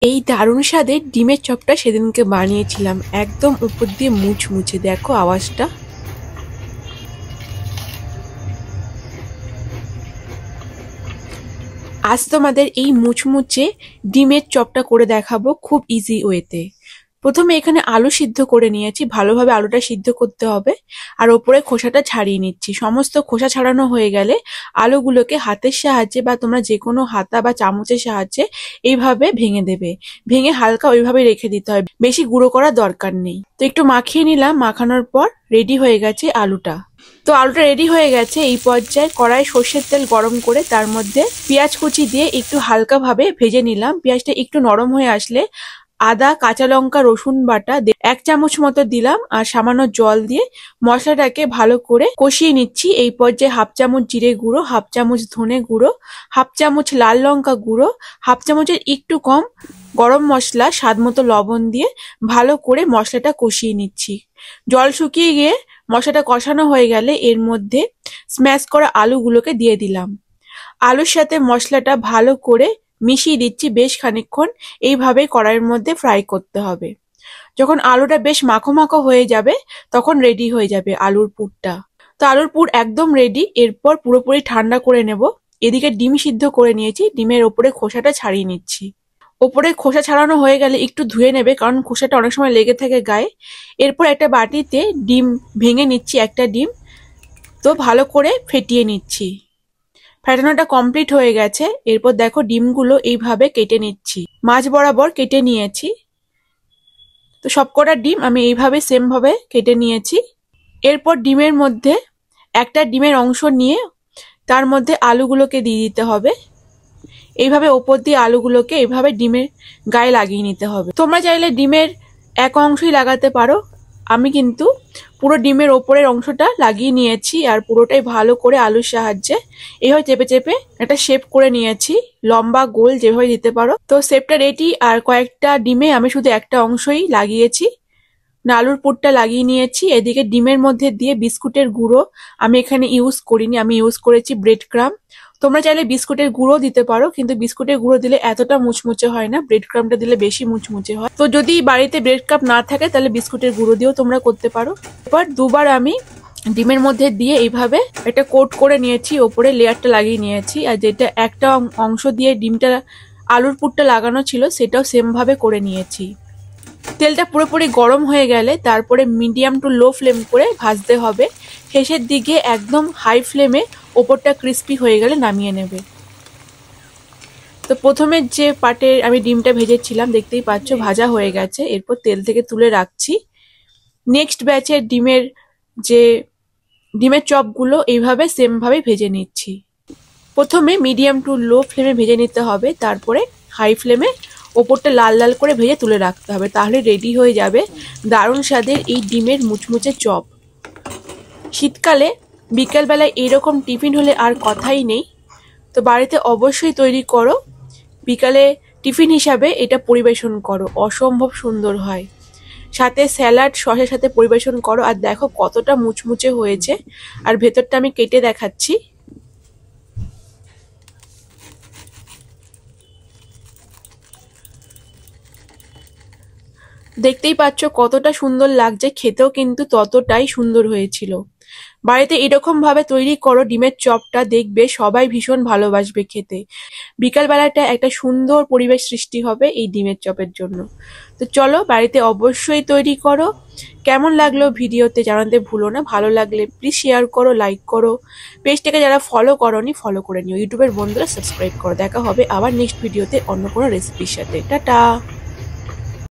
এই দারুণ স্বাদের ডিমের চপটা সেদিনকে বানিয়েছিলাম, একদম উপর দিয়ে মুচমুচে। দেখো আওয়াজটা। আজ তোমাদের এই মুচমুচে ডিমের চপটা করে দেখাবো খুব ইজি ওয়েতে। প্রথমে এখানে আলু সিদ্ধ করে নিয়েছি, ভালোভাবে আলুটা সিদ্ধ করতে হবে। আর ওপরে খোসাটা ছাড়িয়ে নিচ্ছি। সমস্ত খোসা ছাড়ানো হয়ে গেলে আলুগুলোকে হাতের সাহায্যে বা তোমরা যে কোনো হাতা বা চামচের সাহায্যে এইভাবে ভেঙে দেবে। ভেঙে হালকা ওইভাবে রেখে দিতে হয়, বেশি গুঁড়ো করার দরকার নেই। তো একটু মাখিয়ে নিলাম, মাখানোর পর রেডি হয়ে গেছে আলুটা। তো আলুটা রেডি হয়ে গেছে। এই পর্যায়ে কড়াই সর্ষের তেল গরম করে তার মধ্যে পেঁয়াজ কুচি দিয়ে একটু হালকাভাবে ভেজে নিলাম। পেঁয়াজটা একটু নরম হয়ে আসলে আদা, কাঁচা লঙ্কা, রসুন বাটা 1 চামচ মতো দিলাম আর সামান্য জল দিয়ে মশলাটাকে ভালো করে কষিয়ে নিচ্ছি। এই পর্যায়ে 1/2 চামচ জিরে গুঁড়ো, 1/2 চামচ ধনে গুঁড়ো, 1/2 চামচ লাল লঙ্কা গুঁড়ো, 1/2 চামচের একটু কম গরম মশলা, স্বাদ মতো লবণ দিয়ে ভালো করে মশলাটা কষিয়ে নিচ্ছি। জল শুকিয়ে গিয়ে মশলাটা কষানো হয়ে গেলে এর মধ্যে স্ম্যাশ করা আলুগুলোকে দিয়ে দিলাম। আলুর সাথে মশলাটা ভালো করে মিশিয়ে দিচ্ছি বেশ খানিকক্ষণ। এইভাবে কড়াইয়ের মধ্যে ফ্রাই করতে হবে। যখন আলুটা বেশ মাখো মাখো হয়ে যাবে তখন রেডি হয়ে যাবে আলুর পুরটা। তো আলুর পুর একদম রেডি। এরপর পুরোপুরি ঠান্ডা করে নেব। এদিকে ডিম সিদ্ধ করে নিয়েছি, ডিমের ওপরে খোসাটা ছাড়িয়ে নিচ্ছি। ওপরে খোসা ছাড়ানো হয়ে গেলে একটু ধুয়ে নেবে, কারণ খোসাটা অনেক সময় লেগে থাকে গায়ে। এরপর একটা বাটিতে ডিম ভেঙে নিচ্ছি, একটা ডিম। তো ভালো করে ফেটিয়ে নিচ্ছি। ফেটানোটা কমপ্লিট হয়ে গেছে। এরপর দেখো ডিমগুলো এইভাবে কেটে নিচ্ছি, মাঝ বরাবর কেটে নিয়েছি। তো সবকটা ডিম আমি এইভাবে সেম ভাবে কেটে নিয়েছি। এরপর ডিমের মধ্যে একটা ডিমের অংশ নিয়ে তার মধ্যে আলুগুলোকে দিয়ে দিতে হবে। এইভাবে ওপর দিয়ে আলুগুলোকে এইভাবে ডিমের গায়ে লাগিয়ে নিতে হবে। তোমরা চাইলে ডিমের এক অংশই লাগাতে পারো। আমি কিন্তু পুরো ডিমের ওপরের অংশটা লাগিয়ে নিয়েছি আর পুরোটাই ভালো করে আলুর সাহায্যে এইভাবে চেপে চেপে একটা শেপ করে নিয়েছি, লম্বা গোল যেভাবে দিতে পারো। তো শেপটা রেডি। আর কয়েকটা ডিমে আমি শুধু একটা অংশই লাগিয়েছি, আলুর পুরটা লাগিয়ে নিয়েছি। এদিকে ডিমের মধ্যে দিয়ে বিস্কুটের গুঁড়ো আমি এখানে ইউজ করিনি, আমি ইউজ করেছি ব্রেড ক্রাম্ব। তোমরা চাইলে বিস্কুটের গুঁড়ো দিতে পারো, কিন্তু বিস্কুটের গুঁড়ো দিলে এতটা মুচমুচে হয় না, ব্রেড ক্রাম্বটা দিলে বেশি মুচমুচে হয়। তো যদি বাড়িতে ব্রেড ক্রাম্ব না থাকে তাহলে বিস্কুটের গুঁড়ো দিয়েও তোমরা করতে পারো। এবার দুবার আমি ডিমের মধ্যে দিয়ে এইভাবে একটা কোট করে নিয়েছি, ওপরে লেয়ারটা লাগিয়ে নিয়েছি। আর যেটা একটা অংশ দিয়ে ডিমটা আলুর পুরটা লাগানো ছিল সেটাও সেম ভাবে করে নিয়েছি। তেলটা পুরোপুরি গরম হয়ে গেলে তারপরে মিডিয়াম টু লো ফ্লেম করে ভাজতে হবে। শেষের দিকে একদম হাই ফ্লেমে ওপরটা ক্রিস্পি হয়ে গেলে নামিয়ে নেবে। তো প্রথমে যে পার্টে আমি ডিমটা ভেজেছিলাম দেখতেই পাচ্ছ ভাজা হয়ে গেছে। এরপর তেল থেকে তুলে রাখছি। নেক্সট ব্যাচের ডিমের চপগুলো এইভাবে সেম ভাবে ভেজে নিচ্ছি। প্রথমে মিডিয়াম টু লো ফ্লেমে ভেজে নিতে হবে, তারপরে হাই ফ্লেমে ওপরটা লাল লাল করে ভেজে তুলে রাখতে হবে। তাহলে রেডি হয়ে যাবে দারুণ স্বাদের এই ডিমের মুচমুচে চপ। শীতকালে বিকেলবেলায় এরকম টিফিন হলে আর কথাই নেই। তো বাড়িতে অবশ্যই তৈরি করো, বিকালে টিফিন হিসাবে এটা পরিবেশন করো, অসম্ভব সুন্দর হয়। সাথে স্যালাড সসের সাথে পরিবেশন করো। আর দেখো কতটা মুচমুচে হয়েছে। আর ভেতরটা আমি কেটে দেখাচ্ছি। দেখতেই পাচ্ছ কতটা সুন্দর লাগছে, খেতেও কিন্তু ততটাই সুন্দর হয়েছিল। বাড়িতে এরকম ভাবে তৈরি করো ডিমের চপটা, দেখবে সবাই ভীষণ ভালোবাসবে খেতে। বিকালবেলাটা একটা সুন্দর পরিবেশ সৃষ্টি হবে এই ডিমের চপের জন্য। তো চলো বাড়িতে অবশ্যই তৈরি করো। কেমন লাগলো ভিডিওতে জানাতে ভুলো না। ভালো লাগলে প্লিজ শেয়ার করো, লাইক করো। পেজটাকে যারা ফলো করোনি ফলো করে নিও। ইউটিউবের বন্ধুরা সাবস্ক্রাইব করো। দেখা হবে আবার নেক্সট ভিডিওতে অন্য কোনো রেসিপির সাথে। টাটা।